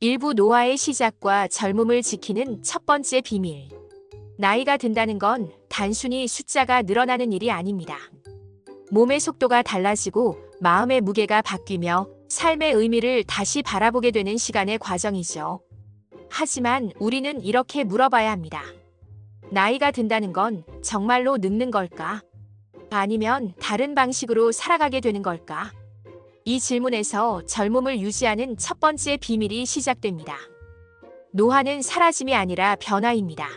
일부 노화의 시작과 젊음을 지키는 첫 번째 비밀. 나이가 든다는 건 단순히 숫자가 늘어나는 일이 아닙니다. 몸의 속도가 달라지고 마음의 무게가 바뀌며 삶의 의미를 다시 바라보게 되는 시간의 과정이죠. 하지만 우리는 이렇게 물어봐야 합니다. 나이가 든다는 건 정말로 늙는 걸까? 아니면 다른 방식으로 살아가게 되는 걸까? 이 질문에서 젊음을 유지하는 첫 번째 비밀이 시작됩니다. 노화는 사라짐이 아니라 변화입니다.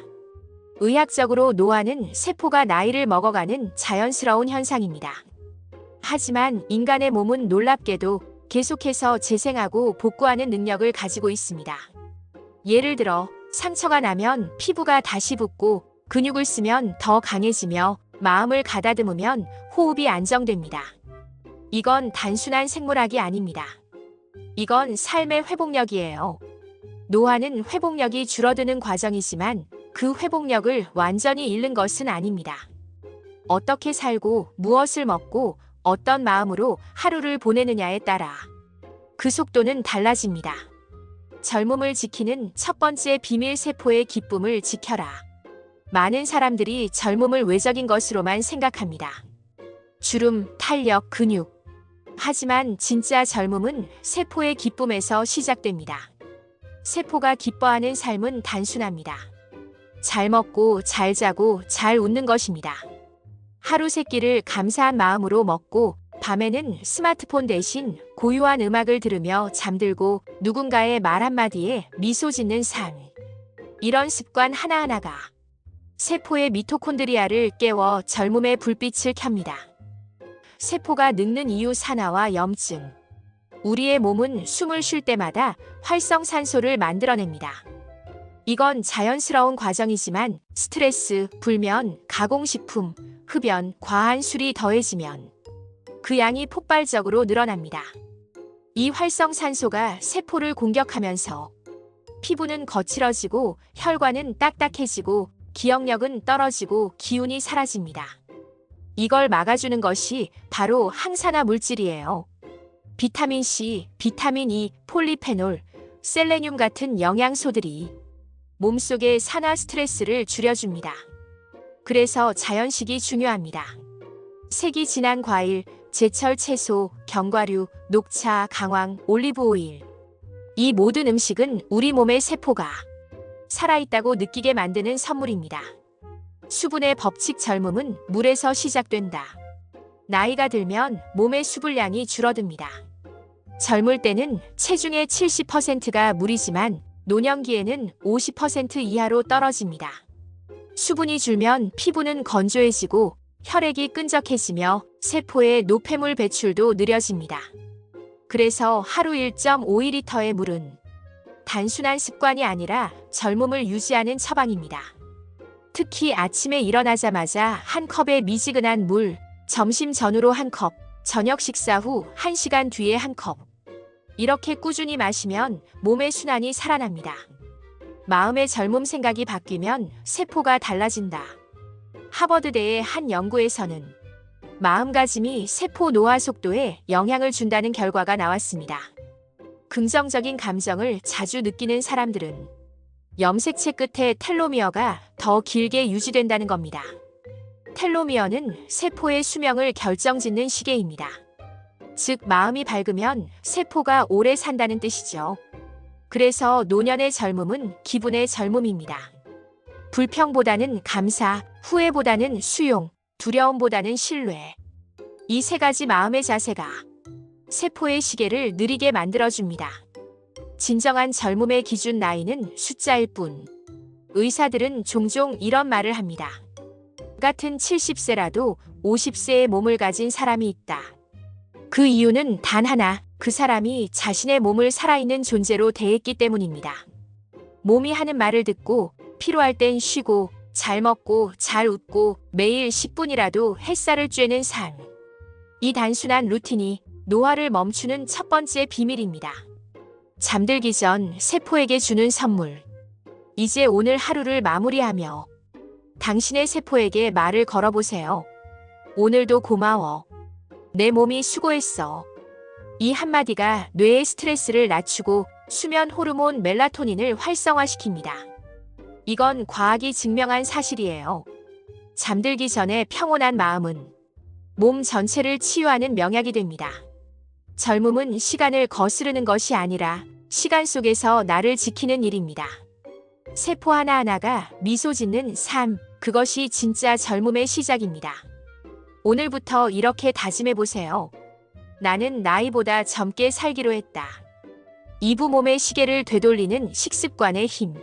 의학적으로 노화는 세포가 나이를 먹어가는 자연스러운 현상입니다. 하지만 인간의 몸은 놀랍게도 계속해서 재생하고 복구하는 능력을 가지고 있습니다. 예를 들어 상처가 나면 피부가 다시 붓고 근육을 쓰면 더 강해지며 마음을 가다듬으면 호흡이 안정됩니다. 이건 단순한 생물학이 아닙니다. 이건 삶의 회복력이에요. 노화는 회복력이 줄어드는 과정이지만 그 회복력을 완전히 잃는 것은 아닙니다. 어떻게 살고 무엇을 먹고 어떤 마음으로 하루를 보내느냐에 따라 그 속도는 달라집니다. 젊음을 지키는 첫 번째 비밀, 세포의 기쁨을 지켜라. 많은 사람들이 젊음을 외적인 것으로만 생각합니다. 주름, 탄력, 근육. 하지만 진짜 젊음은 세포의 기쁨에서 시작됩니다. 세포가 기뻐하는 삶은 단순합니다. 잘 먹고 잘 자고 잘 웃는 것입니다. 하루 세 끼를 감사한 마음으로 먹고 밤에는 스마트폰 대신 고요한 음악을 들으며 잠들고 누군가의 말 한마디에 미소 짓는 삶. 이런 습관 하나하나가 세포의 미토콘드리아를 깨워 젊음의 불빛을 켭니다. 세포가 늙는 이유, 산화와 염증. 우리의 몸은 숨을 쉴 때마다 활성산소를 만들어냅니다. 이건 자연스러운 과정이지만 스트레스, 불면, 가공식품, 흡연, 과한 술이 더해지면 그 양이 폭발적으로 늘어납니다. 이 활성산소가 세포를 공격하면서 피부는 거칠어지고 혈관은 딱딱해지고 기억력은 떨어지고 기운이 사라집니다. 이걸 막아주는 것이 바로 항산화 물질이에요. 비타민 C, 비타민 E, 폴리페놀, 셀레늄 같은 영양소들이 몸속의 산화 스트레스를 줄여줍니다. 그래서 자연식이 중요합니다. 색이 진한 과일, 제철 채소, 견과류, 녹차, 강황, 올리브 오일. 이 모든 음식은 우리 몸의 세포가 살아있다고 느끼게 만드는 선물입니다. 수분의 법칙, 젊음은 물에서 시작된다. 나이가 들면 몸의 수분량이 줄어듭니다. 젊을 때는 체중의 70%가 물이지만 노년기에는 50% 이하로 떨어집니다. 수분이 줄면 피부는 건조해지고 혈액이 끈적해지며 세포의 노폐물 배출도 느려집니다. 그래서 하루 1.5리터의 물은 단순한 습관이 아니라 젊음을 유지하는 처방입니다. 특히 아침에 일어나자마자 한 컵의 미지근한 물, 점심 전후로 한 컵, 저녁 식사 후 1시간 뒤에 한 컵. 이렇게 꾸준히 마시면 몸의 순환이 살아납니다. 마음의 젊음, 생각이 바뀌면 세포가 달라진다. 하버드대의 한 연구에서는 마음가짐이 세포 노화 속도에 영향을 준다는 결과가 나왔습니다. 긍정적인 감정을 자주 느끼는 사람들은 염색체 끝에 텔로미어가 더 길게 유지된다는 겁니다. 텔로미어는 세포의 수명을 결정짓는 시계입니다. 즉, 마음이 밝으면 세포가 오래 산다는 뜻이죠. 그래서 노년의 젊음은 기분의 젊음입니다. 불평보다는 감사, 후회보다는 수용, 두려움보다는 신뢰. 이 세 가지 마음의 자세가 세포의 시계를 느리게 만들어줍니다. 진정한 젊음의 기준, 나이는 숫자일 뿐. 의사들은 종종 이런 말을 합니다. 같은 70세라도 50세의 몸을 가진 사람이 있다. 그 이유는 단 하나, 그 사람이 자신의 몸을 살아있는 존재로 대했기 때문입니다. 몸이 하는 말을 듣고 필요할 땐 쉬고 잘 먹고 잘 웃고 매일 10분이라도 햇살을 쬐는 삶. 이 단순한 루틴이 노화를 멈추는 첫 번째 비밀입니다. 잠들기 전 세포에게 주는 선물. 이제 오늘 하루를 마무리하며 당신의 세포에게 말을 걸어보세요. 오늘도 고마워. 내 몸이 수고했어. 이 한마디가 뇌의 스트레스를 낮추고 수면 호르몬 멜라토닌을 활성화시킵니다. 이건 과학이 증명한 사실이에요. 잠들기 전에 평온한 마음은 몸 전체를 치유하는 명약이 됩니다. 젊음은 시간을 거스르는 것이 아니라 시간 속에서 나를 지키는 일입니다. 세포 하나하나가 미소 짓는 삶, 그것이 진짜 젊음의 시작입니다. 오늘부터 이렇게 다짐해 보세요. 나는 나이보다 젊게 살기로 했다. 이부 몸의 시계를 되돌리는 식습관의 힘.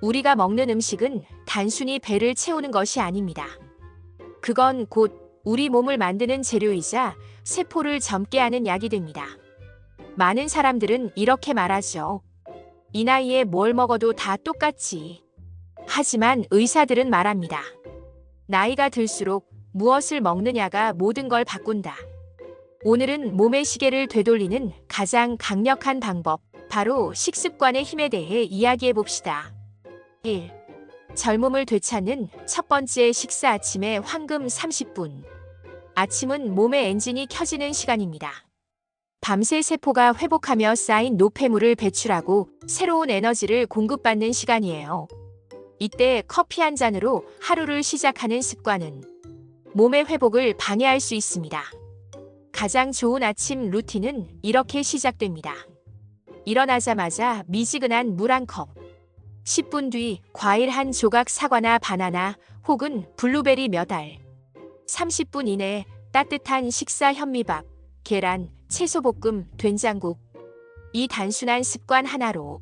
우리가 먹는 음식은 단순히 배를 채우는 것이 아닙니다. 그건 곧 우리 몸을 만드는 재료이자 세포를 젊게 하는 약이 됩니다. 많은 사람들은 이렇게 말하죠. 이 나이에 뭘 먹어도 다 똑같지. 하지만 의사들은 말합니다. 나이가 들수록 무엇을 먹느냐가 모든 걸 바꾼다. 오늘은 몸의 시계를 되돌리는 가장 강력한 방법, 바로 식습관의 힘에 대해 이야기해 봅시다. 1. 젊음을 되찾는 첫 번째 식사. 아침에 황금 30분. 아침은 몸의 엔진이 켜지는 시간입니다. 밤새 세포가 회복하며 쌓인 노폐물을 배출하고 새로운 에너지를 공급받는 시간이에요. 이때 커피 한 잔으로 하루를 시작하는 습관은 몸의 회복을 방해할 수 있습니다. 가장 좋은 아침 루틴은 이렇게 시작됩니다. 일어나자마자 미지근한 물 한 컵. 10분 뒤 과일 한 조각, 사과나 바나나 혹은 블루베리 몇 알. 30분 이내 따뜻한 식사. 현미밥, 계란, 채소볶음, 된장국. 이 단순한 습관 하나로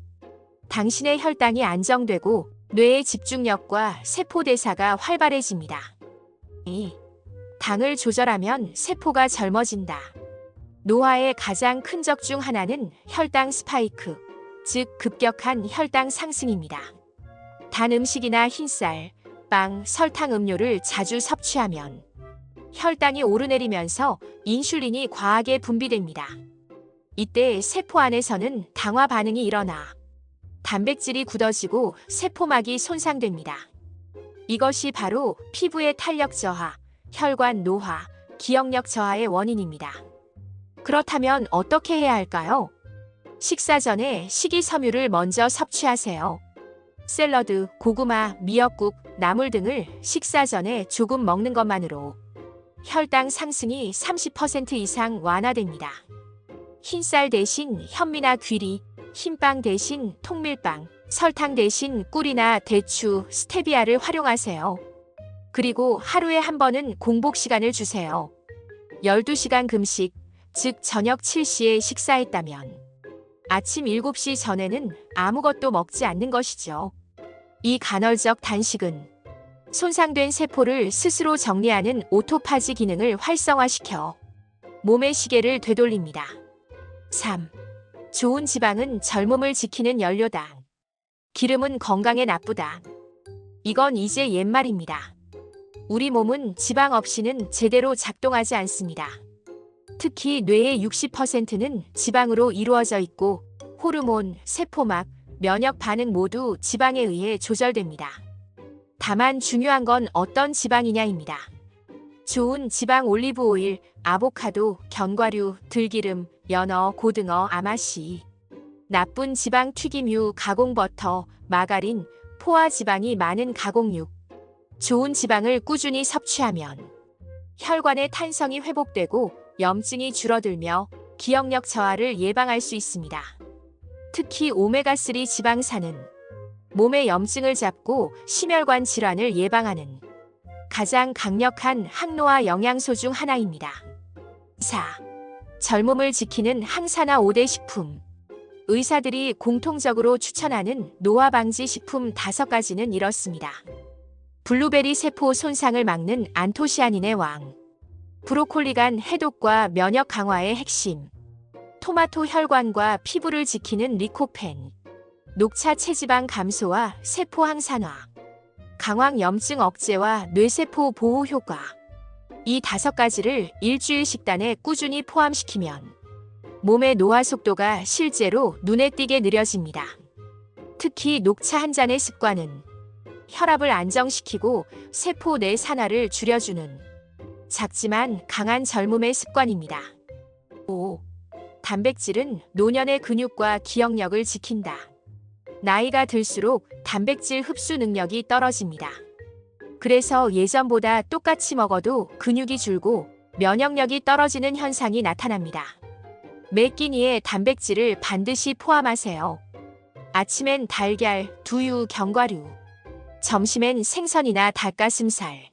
당신의 혈당이 안정되고 뇌의 집중력과 세포 대사가 활발해집니다. 2. 당을 조절하면 세포가 젊어진다. 노화의 가장 큰 적 중 하나는 혈당 스파이크, 즉 급격한 혈당 상승입니다. 단 음식이나 흰쌀, 빵, 설탕, 음료를 자주 섭취하면 혈당이 오르내리면서 인슐린이 과하게 분비됩니다. 이때 세포 안에서는 당화 반응이 일어나 단백질이 굳어지고 세포막이 손상됩니다. 이것이 바로 피부의 탄력 저하, 혈관 노화, 기억력 저하의 원인입니다. 그렇다면 어떻게 해야 할까요? 식사 전에 식이섬유를 먼저 섭취하세요. 샐러드, 고구마, 미역국, 나물 등을 식사 전에 조금 먹는 것만으로 혈당 상승이 30% 이상 완화됩니다. 흰쌀 대신 현미나 귀리, 흰빵 대신 통밀빵, 설탕 대신 꿀이나 대추, 스테비아를 활용하세요. 그리고 하루에 한 번은 공복 시간을 주세요. 12시간 금식, 즉 저녁 7시에 식사했다면 아침 7시 전에는 아무것도 먹지 않는 것이죠. 이 간헐적 단식은 손상된 세포를 스스로 정리하는 오토파지 기능을 활성화시켜 몸의 시계를 되돌립니다. 3. 좋은 지방은 젊음을 지키는 연료다. 기름은 건강에 나쁘다. 이건 이제 옛말입니다. 우리 몸은 지방 없이는 제대로 작동하지 않습니다. 특히 뇌의 60%는 지방으로 이루어져 있고 호르몬, 세포막, 면역 반응 모두 지방에 의해 조절됩니다. 다만 중요한 건 어떤 지방이냐입니다. 좋은 지방 올리브 오일, 아보카도, 견과류, 들기름, 연어, 고등어, 아마씨. 나쁜 지방 튀김유, 가공버터, 마가린, 포화 지방이 많은 가공육. 좋은 지방을 꾸준히 섭취하면 혈관의 탄성이 회복되고 염증이 줄어들며 기억력 저하를 예방할 수 있습니다. 특히 오메가3 지방산은 몸의 염증을 잡고 심혈관 질환을 예방하는 가장 강력한 항노화 영양소 중 하나입니다. 4. 젊음을 지키는 항산화 5대 식품. 의사들이 공통적으로 추천하는 노화 방지 식품 5가지는 이렇습니다. 블루베리 세포 손상을 막는 안토시아닌의 왕. 브로콜리간 해독과 면역 강화의 핵심. 토마토 혈관과 피부를 지키는 리코펜. 녹차 체지방 감소와 세포 항산화. 강황 염증 억제와 뇌세포 보호 효과. 이 5가지를 일주일 식단에 꾸준히 포함시키면 몸의 노화 속도가 실제로 눈에 띄게 느려집니다. 특히 녹차 한 잔의 습관은 혈압을 안정시키고 세포 내 산화를 줄여주는 작지만 강한 젊음의 습관입니다. 5. 단백질은 노년의 근육과 기억력을 지킨다. 나이가 들수록 단백질 흡수 능력이 떨어집니다. 그래서 예전보다 똑같이 먹어도 근육이 줄고 면역력이 떨어지는 현상이 나타납니다. 매 끼니에 단백질을 반드시 포함하세요. 아침엔 달걀, 두유, 견과류. 점심엔 생선이나 닭가슴살.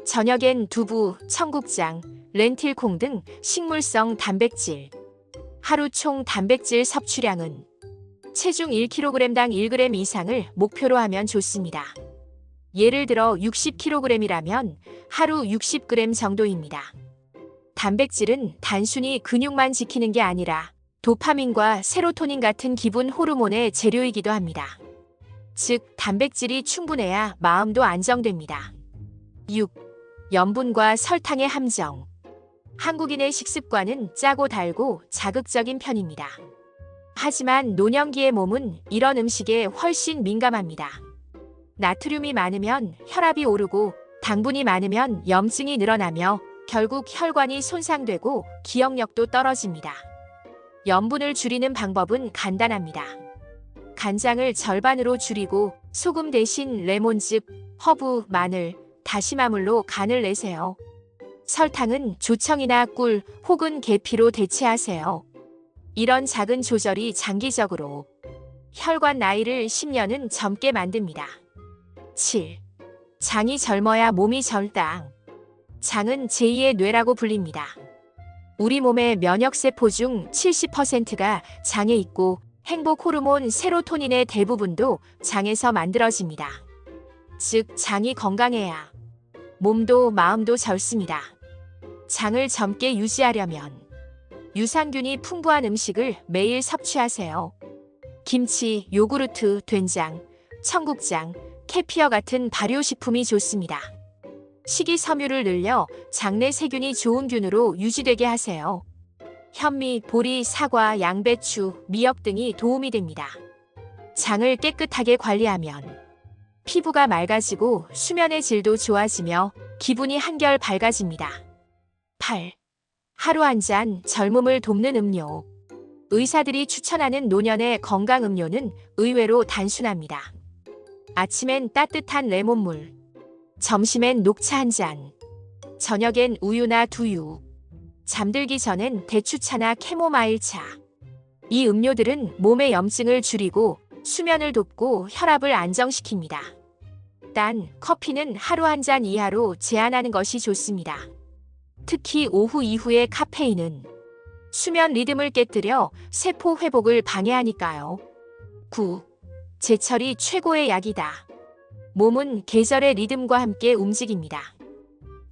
저녁엔 두부, 청국장, 렌틸콩 등 식물성 단백질. 하루 총 단백질 섭취량은 체중 1kg당 1g 이상을 목표로 하면 좋습니다. 예를 들어 60kg이라면 하루 60g 정도입니다. 단백질은 단순히 근육만 지키는 게 아니라 도파민과 세로토닌 같은 기분 호르몬의 재료이기도 합니다. 즉, 단백질이 충분해야 마음도 안정됩니다. 6. 염분과 설탕의 함정. 한국인의 식습관은 짜고 달고 자극적인 편입니다. 하지만 노년기의 몸은 이런 음식에 훨씬 민감합니다. 나트륨이 많으면 혈압이 오르고 당분이 많으면 염증이 늘어나며 결국 혈관이 손상되고 기억력도 떨어집니다. 염분을 줄이는 방법은 간단합니다. 간장을 절반으로 줄이고 소금 대신 레몬즙, 허브, 마늘, 다시마물로 간을 내세요. 설탕은 조청이나 꿀 혹은 계피로 대체하세요. 이런 작은 조절이 장기적으로 혈관 나이를 10년은 젊게 만듭니다. 7. 장이 젊어야 몸이 젊다. 장은 제2의 뇌라고 불립니다. 우리 몸의 면역세포 중 70%가 장에 있고 행복 호르몬 세로토닌의 대부분도 장에서 만들어집니다. 즉, 장이 건강해야 몸도 마음도 젊습니다. 장을 젊게 유지하려면 유산균이 풍부한 음식을 매일 섭취하세요. 김치, 요구르트, 된장, 청국장, 캐피어 같은 발효식품이 좋습니다. 식이섬유를 늘려 장내 세균이 좋은 균으로 유지되게 하세요. 현미, 보리, 사과, 양배추, 미역 등이 도움이 됩니다. 장을 깨끗하게 관리하면 피부가 맑아지고 수면의 질도 좋아지며 기분이 한결 밝아집니다. 8. 하루 한 잔 젊음을 돕는 음료. 의사들이 추천하는 노년의 건강 음료는 의외로 단순합니다. 아침엔 따뜻한 레몬물, 점심엔 녹차 한 잔, 저녁엔 우유나 두유, 잠들기 전엔 대추차나 캐모마일차. 이 음료들은 몸의 염증을 줄이고 수면을 돕고 혈압을 안정시킵니다. 단, 커피는 하루 한 잔 이하로 제한하는 것이 좋습니다. 특히 오후 이후의 카페인은 수면 리듬을 깨뜨려 세포 회복을 방해하니까요. 9. 제철이 최고의 약이다. 몸은 계절의 리듬과 함께 움직입니다.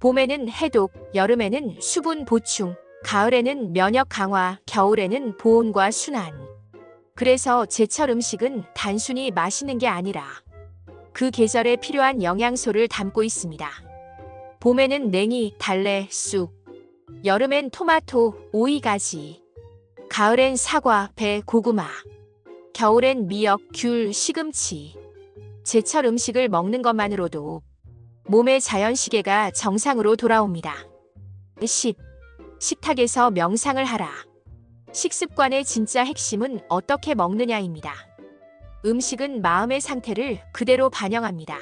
봄에는 해독, 여름에는 수분 보충, 가을에는 면역 강화, 겨울에는 보온과 순환. 그래서 제철 음식은 단순히 맛있는 게 아니라 그 계절에 필요한 영양소를 담고 있습니다. 봄에는 냉이, 달래, 쑥, 여름엔 토마토, 오이, 가지, 가을엔 사과, 배, 고구마, 겨울엔 미역, 귤, 시금치. 제철 음식을 먹는 것만으로도 몸의 자연시계가 정상으로 돌아옵니다. 10. 식탁에서 명상을 하라. 식습관의 진짜 핵심은 어떻게 먹느냐입니다. 음식은 마음의 상태를 그대로 반영합니다.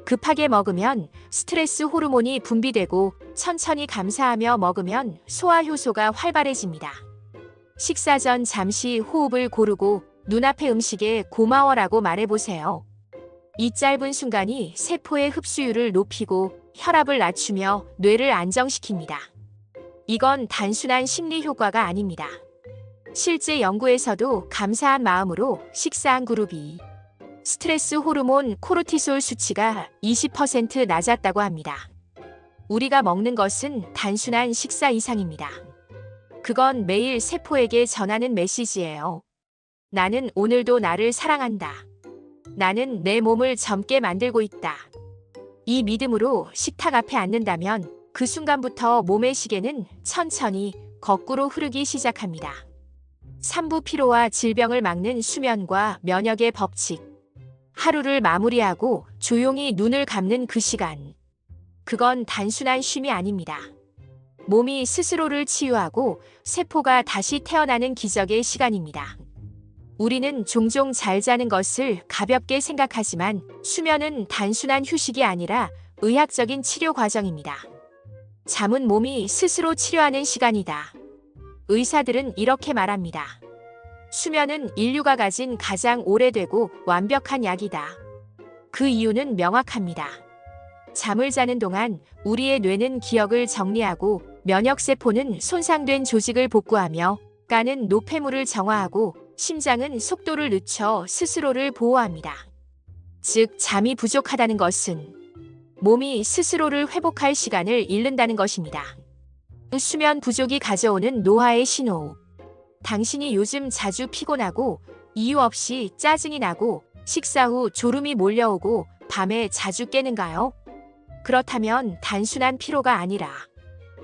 급하게 먹으면 스트레스 호르몬이 분비되고 천천히 감사하며 먹으면 소화 효소가 활발해집니다. 식사 전 잠시 호흡을 고르고 눈앞의 음식에 고마워라고 말해보세요. 이 짧은 순간이 세포의 흡수율을 높이고 혈압을 낮추며 뇌를 안정시킵니다. 이건 단순한 심리 효과가 아닙니다. 실제 연구에서도 감사한 마음으로 식사한 그룹이 스트레스 호르몬 코르티솔 수치가 20% 낮았다고 합니다. 우리가 먹는 것은 단순한 식사 이상입니다. 그건 매일 세포에게 전하는 메시지예요. 나는 오늘도 나를 사랑한다. 나는 내 몸을 젊게 만들고 있다. 이 믿음으로 식탁 앞에 앉는다면 그 순간부터 몸의 시계는 천천히 거꾸로 흐르기 시작합니다. 산부 피로와 질병을 막는 수면과 면역의 법칙. 하루를 마무리하고 조용히 눈을 감는 그 시간. 그건 단순한 쉼이 아닙니다. 몸이 스스로를 치유하고 세포가 다시 태어나는 기적의 시간입니다. 우리는 종종 잘 자는 것을 가볍게 생각하지만 수면은 단순한 휴식이 아니라 의학적인 치료 과정입니다. 잠은 몸이 스스로 치료하는 시간이다. 의사들은 이렇게 말합니다. 수면은 인류가 가진 가장 오래되고 완벽한 약이다. 그 이유는 명확합니다. 잠을 자는 동안 우리의 뇌는 기억을 정리하고 면역세포는 손상된 조직을 복구하며肝은 노폐물을 정화하고 심장은 속도를 늦춰 스스로를 보호합니다. 즉, 잠이 부족하다는 것은 몸이 스스로를 회복할 시간을 잃는다는 것입니다. 수면 부족이 가져오는 노화의 신호. 당신이 요즘 자주 피곤하고 이유 없이 짜증이 나고 식사 후 졸음이 몰려오고 밤에 자주 깨는가요? 그렇다면 단순한 피로가 아니라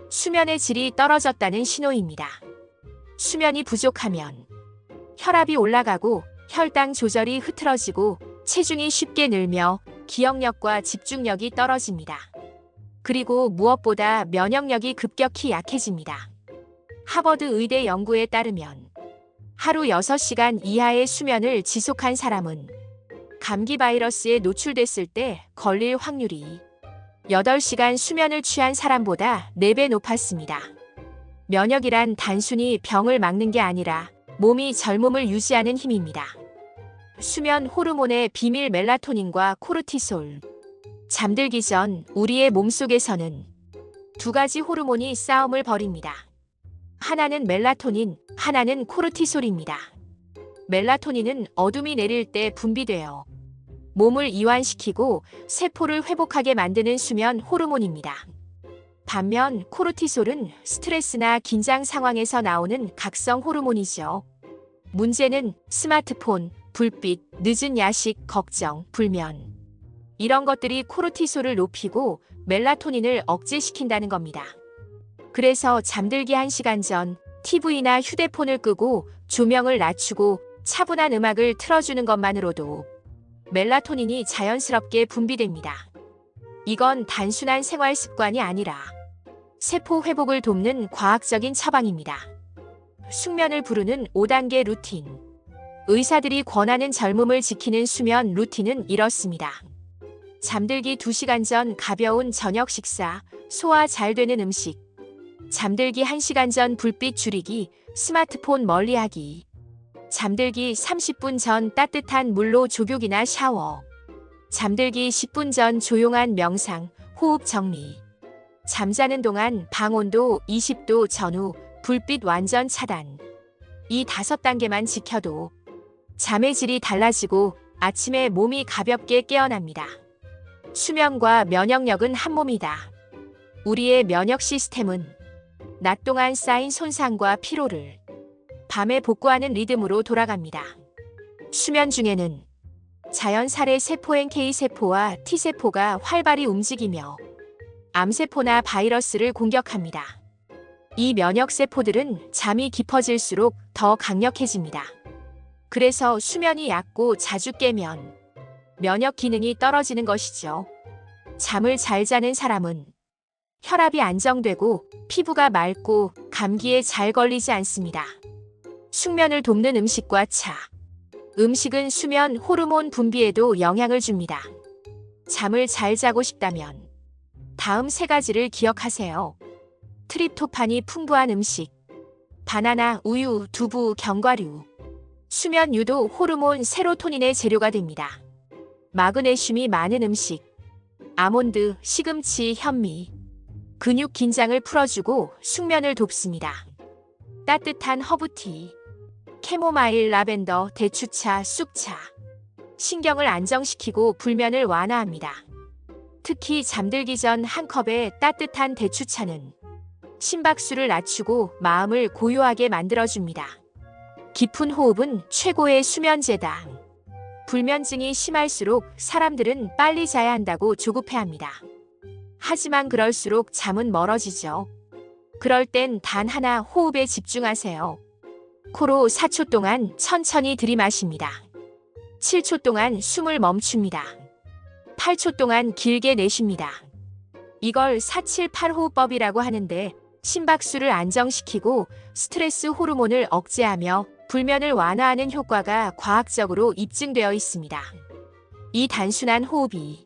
수면의 질이 떨어졌다는 신호입니다. 수면이 부족하면 혈압이 올라가고 혈당 조절이 흐트러지고 체중이 쉽게 늘며 기억력과 집중력이 떨어집니다. 그리고 무엇보다 면역력이 급격히 약해집니다. 하버드 의대 연구에 따르면 하루 6시간 이하의 수면을 지속한 사람은 감기 바이러스에 노출됐을 때 걸릴 확률이 8시간 수면을 취한 사람보다 4배 높았습니다. 면역이란 단순히 병을 막는 게 아니라 몸이 젊음을 유지하는 힘입니다. 수면 호르몬의 비밀 멜라토닌과 코르티솔. 잠들기 전 우리의 몸속에서는 두 가지 호르몬이 싸움을 벌입니다. 하나는 멜라토닌, 하나는 코르티솔입니다. 멜라토닌은 어둠이 내릴 때 분비되어 몸을 이완시키고 세포를 회복하게 만드는 수면 호르몬입니다. 반면 코르티솔은 스트레스나 긴장 상황에서 나오는 각성 호르몬이죠. 문제는 스마트폰, 불빛, 늦은 야식, 걱정, 불면. 이런 것들이 코르티솔을 높이고 멜라토닌을 억제시킨다는 겁니다. 그래서 잠들기 1시간 전 TV나 휴대폰을 끄고 조명을 낮추고 차분한 음악을 틀어주는 것만으로도 멜라토닌이 자연스럽게 분비됩니다. 이건 단순한 생활 습관이 아니라 세포 회복을 돕는 과학적인 처방입니다. 숙면을 부르는 5단계 루틴. 의사들이 권하는 젊음을 지키는 수면 루틴은 이렇습니다. 잠들기 2시간 전 가벼운 저녁 식사, 소화 잘 되는 음식. 잠들기 1시간 전 불빛 줄이기, 스마트폰 멀리하기. 잠들기 30분 전 따뜻한 물로 조욕이나 샤워. 잠들기 10분 전 조용한 명상, 호흡 정리. 잠자는 동안 방 온도 20도 전후, 불빛 완전 차단. 이 5단계만 지켜도 잠의 질이 달라지고 아침에 몸이 가볍게 깨어납니다. 수면과 면역력은 한 몸이다. 우리의 면역 시스템은 낮 동안 쌓인 손상과 피로를 밤에 복구하는 리듬으로 돌아갑니다. 수면 중에는 자연살의 세포 NK 세포와 T세포가 활발히 움직이며 암세포나 바이러스를 공격합니다. 이 면역세포들은 잠이 깊어질수록 더 강력해집니다. 그래서 수면이 얕고 자주 깨면 면역 기능이 떨어지는 것이죠. 잠을 잘 자는 사람은 혈압이 안정되고 피부가 맑고 감기에 잘 걸리지 않습니다. 숙면을 돕는 음식과 차. 음식은 수면 호르몬 분비에도 영향을 줍니다. 잠을 잘 자고 싶다면 다음 3가지를 기억하세요. 트립토판이 풍부한 음식. 바나나, 우유, 두부, 견과류. 수면 유도 호르몬 세로토닌의 재료가 됩니다. 마그네슘이 많은 음식. 아몬드, 시금치, 현미. 근육 긴장을 풀어주고 숙면을 돕습니다. 따뜻한 허브티. 캐모마일, 라벤더, 대추차, 쑥차. 신경을 안정시키고 불면을 완화합니다. 특히 잠들기 전 한 컵의 따뜻한 대추차는 심박수를 낮추고 마음을 고요하게 만들어줍니다. 깊은 호흡은 최고의 수면제다. 불면증이 심할수록 사람들은 빨리 자야 한다고 조급해합니다. 하지만 그럴수록 잠은 멀어지죠. 그럴 땐 단 하나 호흡에 집중하세요. 코로 4초 동안 천천히 들이마십니다. 7초 동안 숨을 멈춥니다. 8초 동안 길게 내쉽니다. 이걸 478호흡법이라고 하는데 심박수를 안정시키고 스트레스 호르몬을 억제하며 불면을 완화하는 효과가 과학적으로 입증되어 있습니다. 이 단순한 호흡이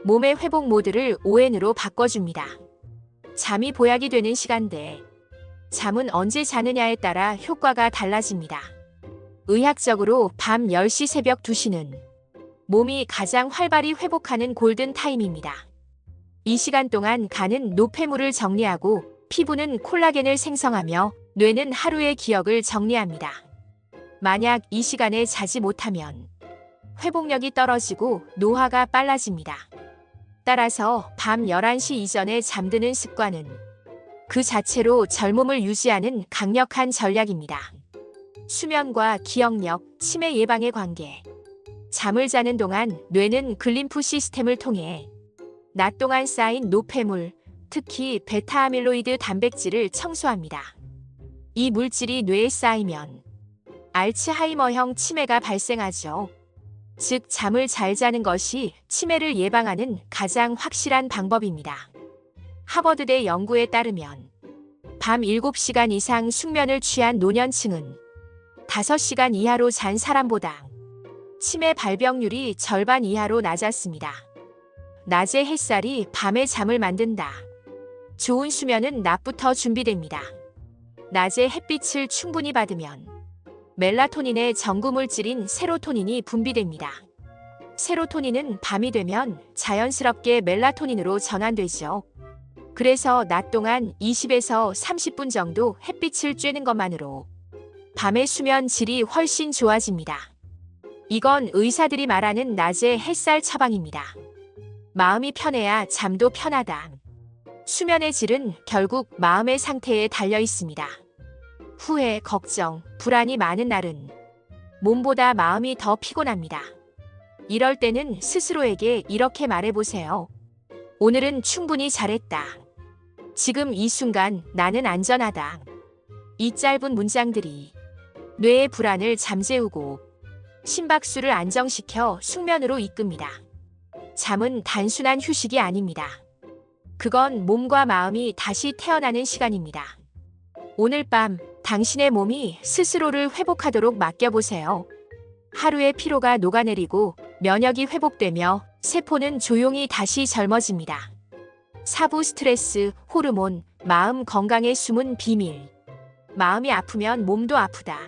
몸의 회복 모드를 ON으로 바꿔줍니다. 잠이 보약이 되는 시간대. 잠은 언제 자느냐에 따라 효과가 달라집니다. 의학적으로 밤 10시 새벽 2시는 몸이 가장 활발히 회복하는 골든 타임입니다. 이 시간 동안 간은 노폐물을 정리하고 피부는 콜라겐을 생성하며 뇌는 하루의 기억을 정리합니다. 만약 이 시간에 자지 못하면 회복력이 떨어지고 노화가 빨라집니다. 따라서 밤 11시 이전에 잠드는 습관은 그 자체로 젊음을 유지하는 강력한 전략입니다. 수면과 기억력, 치매 예방의 관계. 잠을 자는 동안 뇌는 글림프 시스템을 통해 낮 동안 쌓인 노폐물, 특히 베타아밀로이드 단백질을 청소합니다. 이 물질이 뇌에 쌓이면 알츠하이머형 치매가 발생하죠. 즉, 잠을 잘 자는 것이 치매를 예방하는 가장 확실한 방법입니다. 하버드대 연구에 따르면 밤 7시간 이상 숙면을 취한 노년층은 5시간 이하로 잔 사람보다 치매 발병률이 절반 이하로 낮았습니다. 낮의 햇살이 밤의 잠을 만든다. 좋은 수면은 낮부터 준비됩니다. 낮에 햇빛을 충분히 받으면 멜라토닌의 전구물질인 세로토닌이 분비됩니다. 세로토닌은 밤이 되면 자연스럽게 멜라토닌으로 전환되죠. 그래서 낮 동안 20에서 30분 정도 햇빛을 쬐는 것만으로 밤의 수면 질이 훨씬 좋아집니다. 이건 의사들이 말하는 낮의 햇살 처방입니다. 마음이 편해야 잠도 편하다. 수면의 질은 결국 마음의 상태에 달려 있습니다. 후회, 걱정, 불안이 많은 날은 몸보다 마음이 더 피곤합니다. 이럴 때는 스스로에게 이렇게 말해보세요. 오늘은 충분히 잘했다. 지금 이 순간 나는 안전하다. 이 짧은 문장들이 뇌의 불안을 잠재우고 심박수를 안정시켜 숙면으로 이끕니다. 잠은 단순한 휴식이 아닙니다. 그건 몸과 마음이 다시 태어나는 시간입니다. 오늘 밤 당신의 몸이 스스로를 회복하도록 맡겨보세요. 하루의 피로가 녹아내리고 면역이 회복되며 세포는 조용히 다시 젊어집니다. 사부 스트레스, 호르몬, 마음 건강의 숨은 비밀. 마음이 아프면 몸도 아프다.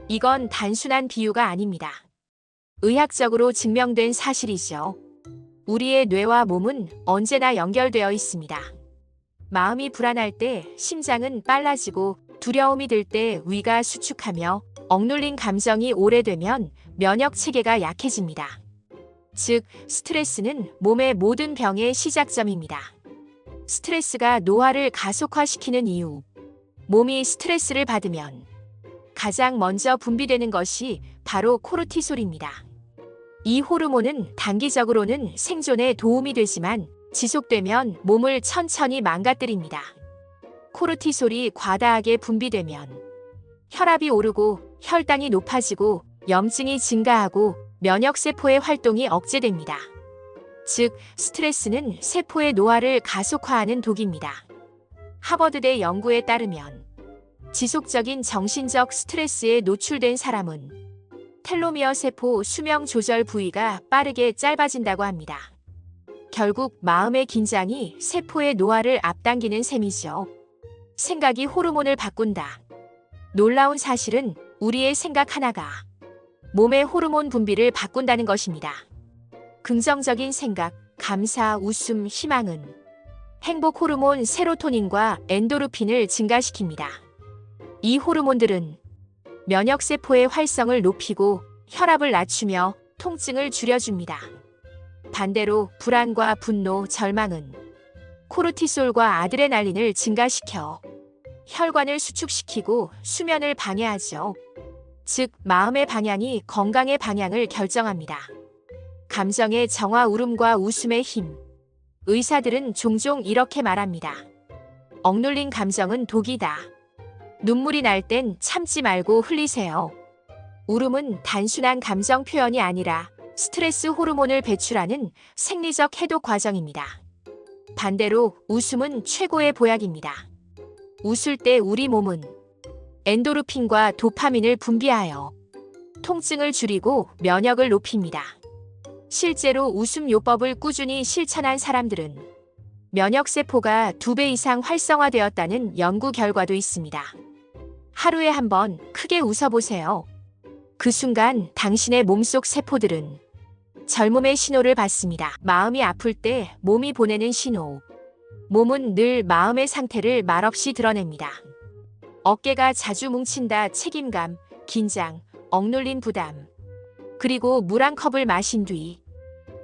이건 단순한 비유가 아닙니다. 의학적으로 증명된 사실이죠. 우리의 뇌와 몸은 언제나 연결되어 있습니다. 마음이 불안할 때 심장은 빨라지고 두려움이 들 때 위가 수축하며 억눌린 감정이 오래되면 면역 체계가 약해집니다. 즉, 스트레스는 몸의 모든 병의 시작점입니다. 스트레스가 노화를 가속화시키는 이유. 몸이 스트레스를 받으면 가장 먼저 분비되는 것이 바로 코르티솔입니다. 이 호르몬은 단기적으로는 생존에 도움이 되지만 지속되면 몸을 천천히 망가뜨립니다. 코르티솔이 과다하게 분비되면 혈압이 오르고 혈당이 높아지고 염증이 증가하고 면역세포의 활동이 억제됩니다. 즉, 스트레스는 세포의 노화를 가속화하는 독입니다. 하버드대 연구에 따르면 지속적인 정신적 스트레스에 노출된 사람은 텔로미어 세포 수명 조절 부위가 빠르게 짧아진다고 합니다. 결국 마음의 긴장이 세포의 노화를 앞당기는 셈이죠. 생각이 호르몬을 바꾼다. 놀라운 사실은 우리의 생각 하나가 몸의 호르몬 분비를 바꾼다는 것입니다. 긍정적인 생각, 감사, 웃음, 희망은 행복 호르몬 세로토닌과 엔도르핀을 증가시킵니다. 이 호르몬들은 면역세포의 활성을 높이고 혈압을 낮추며 통증을 줄여줍니다. 반대로 불안과 분노, 절망은 코르티솔과 아드레날린을 증가시켜 혈관을 수축시키고 수면을 방해하죠. 즉, 마음의 방향이 건강의 방향을 결정합니다. 감정의 정화, 울음과 웃음의 힘. 의사들은 종종 이렇게 말합니다. 억눌린 감정은 독이다. 눈물이 날 땐 참지 말고 흘리세요. 울음은 단순한 감정 표현이 아니라 스트레스 호르몬을 배출하는 생리적 해독 과정입니다. 반대로 웃음은 최고의 보약입니다. 웃을 때 우리 몸은 엔도르핀과 도파민을 분비하여 통증을 줄이고 면역을 높입니다. 실제로 웃음 요법을 꾸준히 실천한 사람들은 면역세포가 2배 이상 활성화되었다는 연구 결과도 있습니다. 하루에 한 번 크게 웃어보세요. 그 순간 당신의 몸속 세포들은 젊음의 신호를 받습니다. 마음이 아플 때 몸이 보내는 신호. 몸은 늘 마음의 상태를 말없이 드러냅니다. 어깨가 자주 뭉친다, 책임감, 긴장, 억눌린 부담. 그리고 물 한 컵을 마신 뒤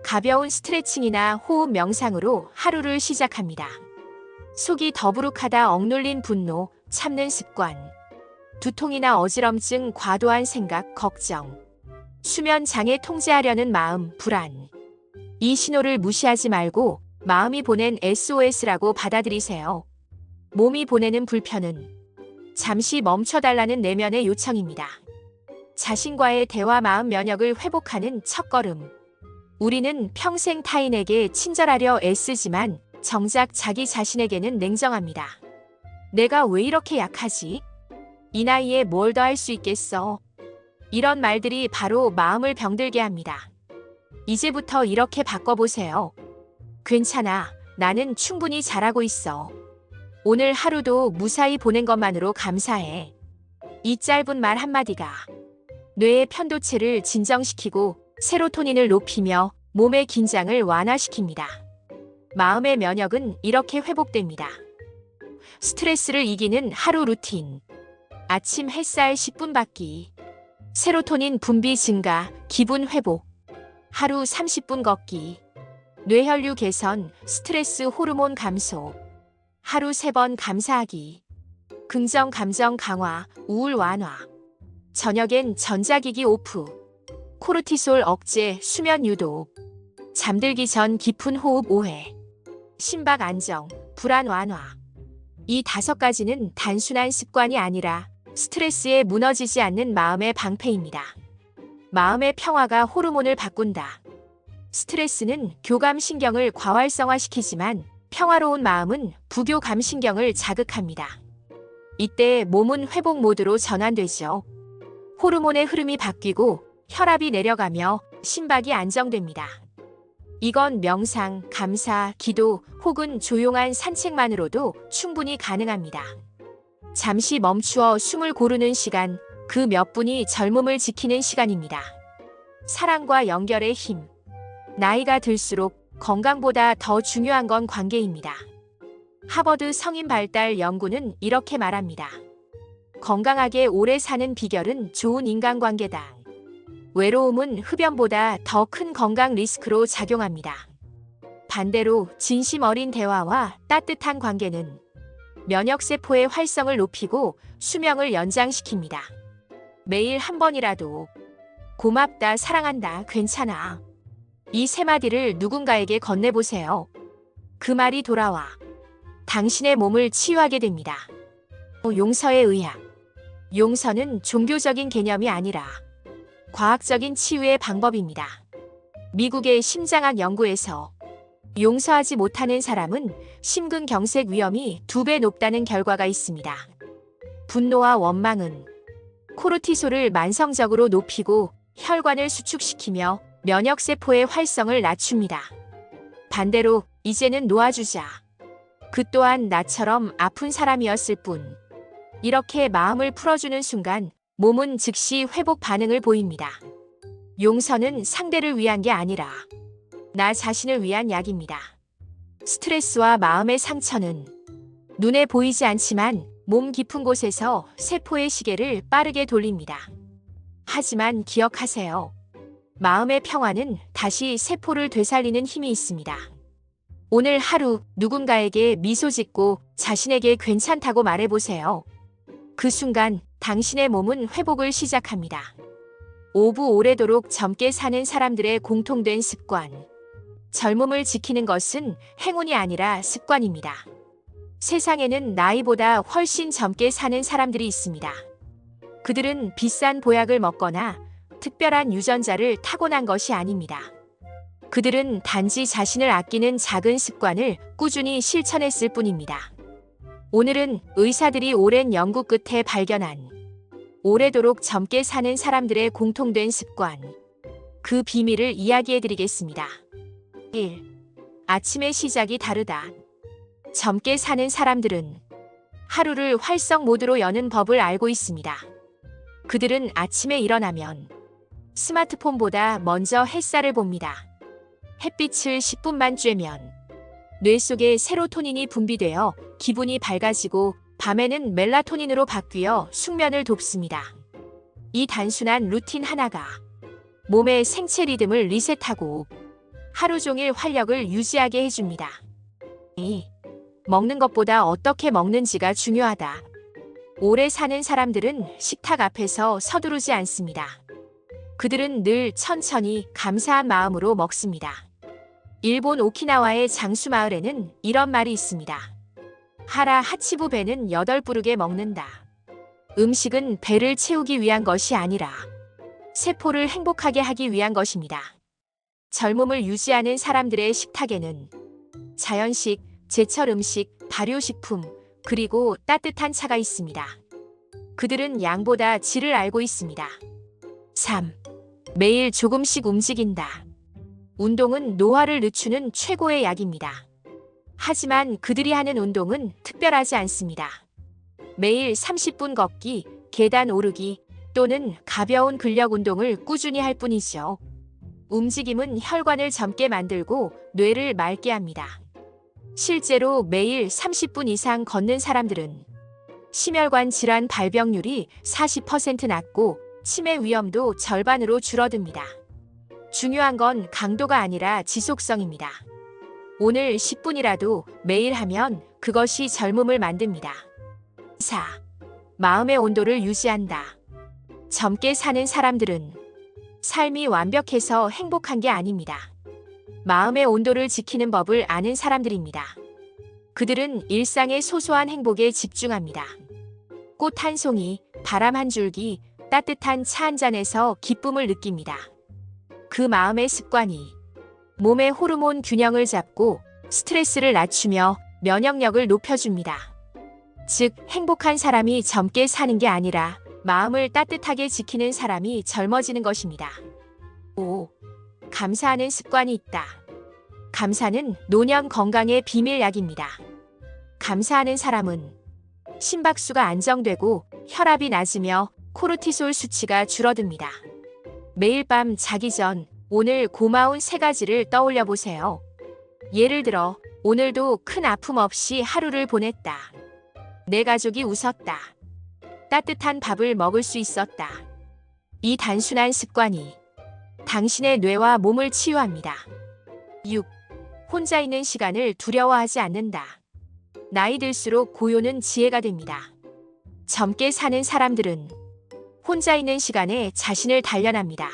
가벼운 스트레칭이나 호흡 명상으로 하루를 시작합니다. 속이 더부룩하다, 억눌린 분노, 참는 습관. 두통이나 어지럼증, 과도한 생각, 걱정. 수면 장애, 통제하려는 마음, 불안. 이 신호를 무시하지 말고 마음이 보낸 SOS라고 받아들이세요. 몸이 보내는 불편은 잠시 멈춰달라는 내면의 요청입니다. 자신과의 대화, 마음 면역을 회복하는 첫걸음. 우리는 평생 타인에게 친절하려 애쓰지만 정작 자기 자신에게는 냉정합니다. 내가 왜 이렇게 약하지? 이 나이에 뭘 더 할 수 있겠어? 이런 말들이 바로 마음을 병들게 합니다. 이제부터 이렇게 바꿔보세요. 괜찮아. 나는 충분히 잘하고 있어. 오늘 하루도 무사히 보낸 것만으로 감사해. 이 짧은 말 한마디가 뇌의 편도체를 진정시키고 세로토닌을 높이며 몸의 긴장을 완화시킵니다. 마음의 면역은 이렇게 회복됩니다. 스트레스를 이기는 하루 루틴. 아침 햇살 10분 받기. 세로토닌 분비 증가, 기분 회복. 하루 30분 걷기. 뇌혈류 개선, 스트레스 호르몬 감소. 하루 3번 감사하기. 긍정 감정 강화, 우울 완화. 저녁엔 전자기기 오프. 코르티솔 억제, 수면 유도. 잠들기 전 깊은 호흡 5회. 심박 안정, 불안 완화. 이 5가지는 단순한 습관이 아니라 스트레스에 무너지지 않는 마음의 방패입니다. 마음의 평화가 호르몬을 바꾼다. 스트레스는 교감신경을 과활성화시키지만 평화로운 마음은 부교감신경을 자극합니다. 이때 몸은 회복 모드로 전환되죠. 호르몬의 흐름이 바뀌고 혈압이 내려가며 심박이 안정됩니다. 이건 명상, 감사, 기도 혹은 조용한 산책만으로도 충분히 가능합니다. 잠시 멈추어 숨을 고르는 시간, 그 몇 분이 젊음을 지키는 시간입니다. 사랑과 연결의 힘. 나이가 들수록 건강보다 더 중요한 건 관계입니다. 하버드 성인 발달 연구는 이렇게 말합니다. 건강하게 오래 사는 비결은 좋은 인간관계다. 외로움은 흡연보다 더 큰 건강 리스크로 작용합니다. 반대로 진심 어린 대화와 따뜻한 관계는 면역세포의 활성을 높이고 수명을 연장시킵니다. 매일 한 번이라도 고맙다, 사랑한다, 괜찮아. 이 3마디를 누군가에게 건네보세요. 그 말이 돌아와 당신의 몸을 치유하게 됩니다. 용서의 의학. 용서는 종교적인 개념이 아니라 과학적인 치유의 방법입니다. 미국의 심장학 연구에서 용서하지 못하는 사람은 심근경색 위험이 2배 높다는 결과가 있습니다. 분노와 원망은 코르티솔을 만성적으로 높이고 혈관을 수축시키며 면역세포의 활성을 낮춥니다. 반대로 이제는 놓아주자. 그 또한 나처럼 아픈 사람이었을 뿐. 이렇게 마음을 풀어주는 순간 몸은 즉시 회복 반응을 보입니다. 용서는 상대를 위한 게 아니라 나 자신을 위한 약입니다. 스트레스와 마음의 상처는 눈에 보이지 않지만 몸 깊은 곳에서 세포의 시계를 빠르게 돌립니다. 하지만 기억하세요. 마음의 평화는 다시 세포를 되살리는 힘이 있습니다. 오늘 하루 누군가에게 미소 짓고 자신에게 괜찮다고 말해보세요. 그 순간 당신의 몸은 회복을 시작합니다. 오부 오래도록 젊게 사는 사람들의 공통된 습관. 젊음을 지키는 것은 행운이 아니라 습관입니다. 세상에는 나이보다 훨씬 젊게 사는 사람들이 있습니다. 그들은 비싼 보약을 먹거나 특별한 유전자를 타고난 것이 아닙니다. 그들은 단지 자신을 아끼는 작은 습관을 꾸준히 실천했을 뿐입니다. 오늘은 의사들이 오랜 연구 끝에 발견한 오래도록 젊게 사는 사람들의 공통된 습관, 그 비밀을 이야기해드리겠습니다. 1. 아침의 시작이 다르다. 젊게 사는 사람들은 하루를 활성 모드로 여는 법을 알고 있습니다. 그들은 아침에 일어나면 스마트폰보다 먼저 햇살을 봅니다. 햇빛을 10분만 쬐면 뇌 속에 세로토닌이 분비되어 기분이 밝아지고 밤에는 멜라토닌으로 바뀌어 숙면을 돕습니다. 이 단순한 루틴 하나가 몸의 생체 리듬을 리셋하고 하루 종일 활력을 유지하게 해줍니다. 2. 먹는 것보다 어떻게 먹는지가 중요하다. 오래 사는 사람들은 식탁 앞에서 서두르지 않습니다. 그들은 늘 천천히 감사한 마음으로 먹습니다. 일본 오키나와의 장수 마을에는 이런 말이 있습니다. 하라 하치부 배는 8부르게 먹는다. 음식은 배를 채우기 위한 것이 아니라 세포를 행복하게 하기 위한 것입니다. 젊음을 유지하는 사람들의 식탁에는 자연식, 제철 음식, 발효식품, 그리고 따뜻한 차가 있습니다. 그들은 양보다 질을 알고 있습니다. 3. 매일 조금씩 움직인다. 운동은 노화를 늦추는 최고의 약입니다. 하지만 그들이 하는 운동은 특별하지 않습니다. 매일 30분 걷기, 계단 오르기 또는 가벼운 근력 운동을 꾸준히 할 뿐이죠. 움직임은 혈관을 젊게 만들고 뇌를 맑게 합니다. 실제로 매일 30분 이상 걷는 사람들은 심혈관 질환 발병률이 40% 낮고 치매 위험도 절반으로 줄어듭니다. 중요한 건 강도가 아니라 지속성입니다. 오늘 10분이라도 매일 하면 그것이 젊음을 만듭니다. 4. 마음의 온도를 유지한다. 젊게 사는 사람들은 삶이 완벽해서 행복한 게 아닙니다. 마음의 온도를 지키는 법을 아는 사람들입니다. 그들은 일상의 소소한 행복에 집중합니다. 꽃 한 송이, 바람 한 줄기, 따뜻한 차 한 잔에서 기쁨을 느낍니다. 그 마음의 습관이 몸의 호르몬 균형을 잡고 스트레스를 낮추며 면역력을 높여줍니다. 즉, 행복한 사람이 젊게 사는 게 아니라 마음을 따뜻하게 지키는 사람이 젊어지는 것입니다. 5. 감사하는 습관이 있다. 감사는 노년 건강의 비밀약입니다. 감사하는 사람은 심박수가 안정되고 혈압이 낮으며 코르티솔 수치가 줄어듭니다. 매일 밤 자기 전 오늘 고마운 3가지를 떠올려 보세요. 예를 들어 오늘도 큰 아픔 없이 하루를 보냈다. 내 가족이 웃었다. 따뜻한 밥을 먹을 수 있었다. 이 단순한 습관이 당신의 뇌와 몸을 치유합니다. 6. 혼자 있는 시간을 두려워하지 않는다. 나이 들수록 고요는 지혜가 됩니다. 젊게 사는 사람들은 혼자 있는 시간에 자신을 단련합니다.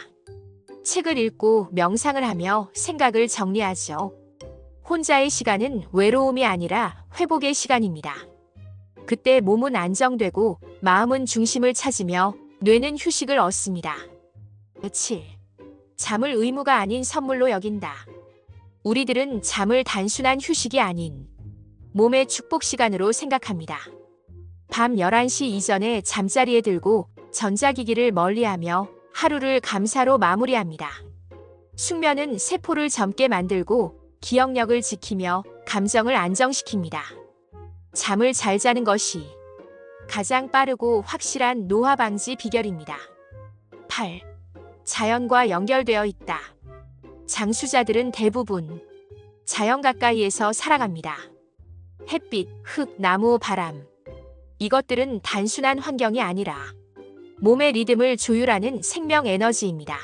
책을 읽고 명상을 하며 생각을 정리하죠. 혼자의 시간은 외로움이 아니라 회복의 시간입니다. 그때 몸은 안정되고 마음은 중심을 찾으며 뇌는 휴식을 얻습니다. 7. 잠을 의무가 아닌 선물로 여긴다. 우리들은 잠을 단순한 휴식이 아닌 몸의 축복 시간으로 생각합니다. 밤 11시 이전에 잠자리에 들고 전자기기를 멀리하며 하루를 감사로 마무리합니다. 숙면은 세포를 젊게 만들고 기억력을 지키며 감정을 안정시킵니다. 잠을 잘 자는 것이 가장 빠르고 확실한 노화 방지 비결입니다. 8. 자연과 연결되어 있다. 장수자들은 대부분 자연 가까이에서 살아갑니다. 햇빛, 흙, 나무, 바람. 이것들은 단순한 환경이 아니라 몸의 리듬을 조율하는 생명 에너지입니다.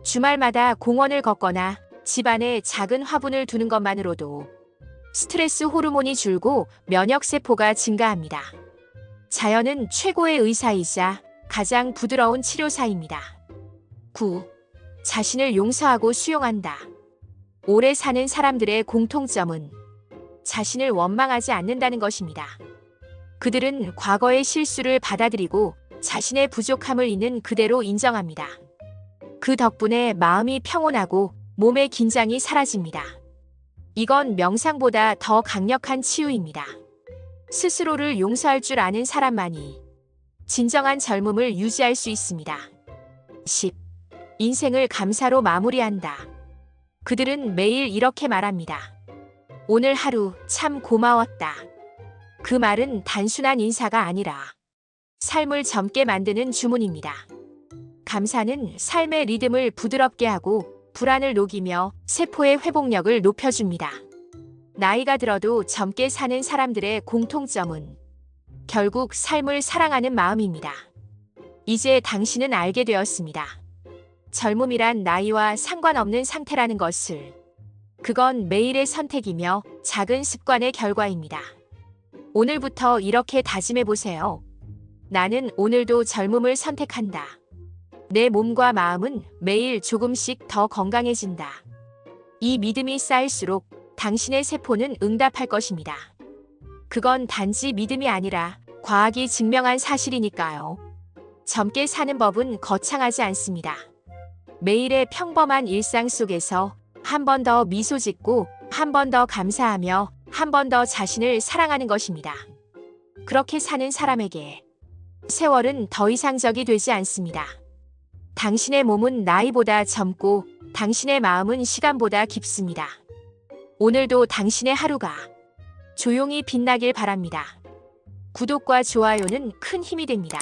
주말마다 공원을 걷거나 집안에 작은 화분을 두는 것만으로도 스트레스 호르몬이 줄고 면역세포가 증가합니다. 자연은 최고의 의사이자 가장 부드러운 치료사입니다. 9. 자신을 용서하고 수용한다. 오래 사는 사람들의 공통점은 자신을 원망하지 않는다는 것입니다. 그들은 과거의 실수를 받아들이고 자신의 부족함을 있는 그대로 인정합니다. 그 덕분에 마음이 평온하고 몸의 긴장이 사라집니다. 이건 명상보다 더 강력한 치유입니다. 스스로를 용서할 줄 아는 사람만이 진정한 젊음을 유지할 수 있습니다. 10. 인생을 감사로 마무리한다. 그들은 매일 이렇게 말합니다. 오늘 하루 참 고마웠다. 그 말은 단순한 인사가 아니라 삶을 젊게 만드는 주문입니다. 감사는 삶의 리듬을 부드럽게 하고 불안을 녹이며 세포의 회복력을 높여줍니다. 나이가 들어도 젊게 사는 사람들의 공통점은 결국 삶을 사랑하는 마음입니다. 이제 당신은 알게 되었습니다. 젊음이란 나이와 상관없는 상태라는 것을. 그건 매일의 선택이며 작은 습관의 결과입니다. 오늘부터 이렇게 다짐해 보세요. 나는 오늘도 젊음을 선택한다. 내 몸과 마음은 매일 조금씩 더 건강해진다. 이 믿음이 쌓일수록 당신의 세포는 응답할 것입니다. 그건 단지 믿음이 아니라 과학이 증명한 사실이니까요. 젊게 사는 법은 거창하지 않습니다. 매일의 평범한 일상 속에서 한 번 더 미소 짓고 한 번 더 감사하며 한 번 더 자신을 사랑하는 것입니다. 그렇게 사는 사람에게 세월은 더 이상 적이 되지 않습니다. 당신의 몸은 나이보다 젊고 당신의 마음은 시간보다 깊습니다. 오늘도 당신의 하루가 조용히 빛나길 바랍니다. 구독과 좋아요는 큰 힘이 됩니다.